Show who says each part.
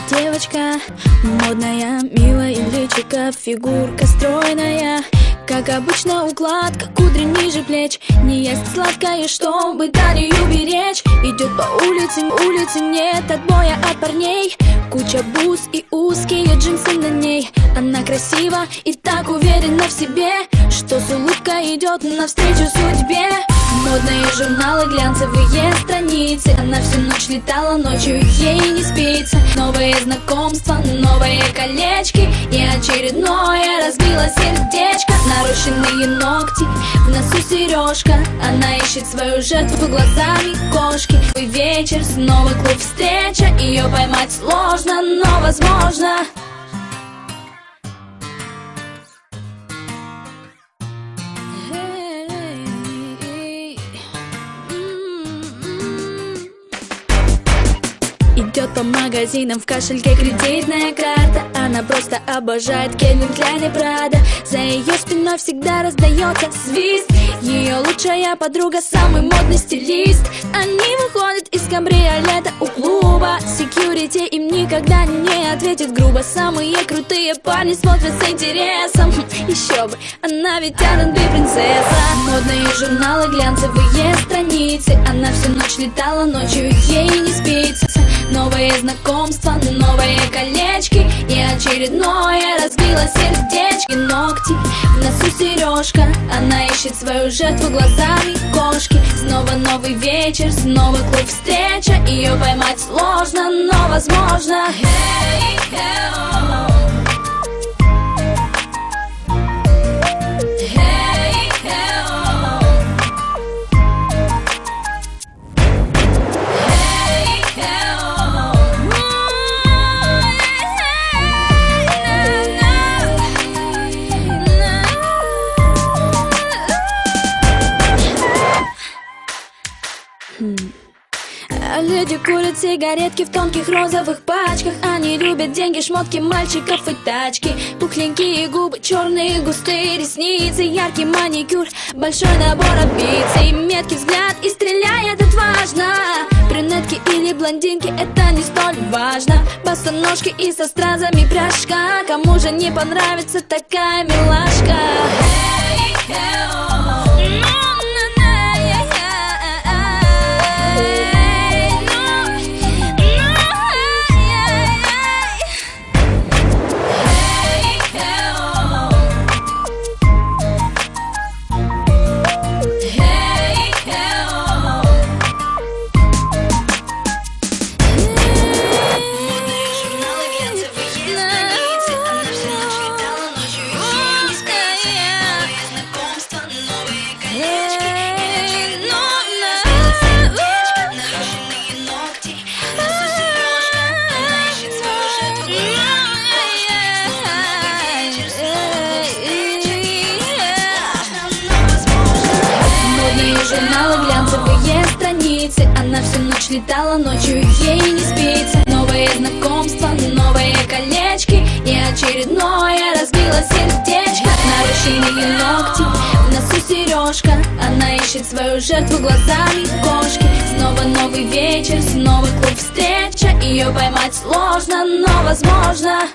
Speaker 1: Девочка модная, милая личико, фигурка стройная. Как обычно укладка, кудри ниже плеч. Не есть сладкое, чтобы талию беречь. Идет по улице, нет отбоя от парней. Куча бус и узкие джинсы на ней. Она красива и так уверена в себе, что с улыбкой идет навстречу судьбе. Модные журналы, глянцевые страницы. Она всю ночь летала, ночью ей не спится. Новые знакомства, новые колечки, и очередное разбило сердечко. Нарощенные ногти, в носу сережка. Она ищет свою жертву глазами кошки. И вечер, снова клуб, встреча. Ее поймать сложно, но возможно. Идет по магазинам, в кошельке кредитная карта. Она просто обожает Кельвин Кляйн и Прада. За ее спиной всегда раздается свист. Ее лучшая подруга, самый модный стилист. Они выходят из кабриолета у клуба. Секьюрити им никогда не ответит грубо. Самые крутые парни смотрят с интересом. Еще бы, она ведь R&B принцесса. Модные журналы, глянцевые страницы. Она всю ночь летала, ночью ей не спится. Новые знакомства, новые колечки, и очередное разбило сердечки. Ногти, в носу сережка. Она ищет свою жертву глазами кошки. Снова новый вечер, снова клуб, встреча. Ее поймать сложно, но возможно. Hey, hey, oh. Люди курят сигаретки в тонких розовых пачках. Они любят деньги, шмотки, мальчиков и тачки. Пухленькие губы, черные густые ресницы, яркий маникюр, большой набор амбиций. Меткий взгляд и стреляет отважно. Брюнетки или блондинки, это не столь важно. Босоножки и со стразами пряжка. Кому же не понравится такая милашка? Hey, hey, oh. Журналы, глянцевые страницы. Она всю ночь летала, ночью ей не спится. Новые знакомства, новые колечки, и очередное разбило сердечко. Нарощенные ногти, в носу сережка. Она ищет свою жертву глазами кошки. Снова новый вечер, снова клуб, встреча. Ее поймать сложно, но возможно.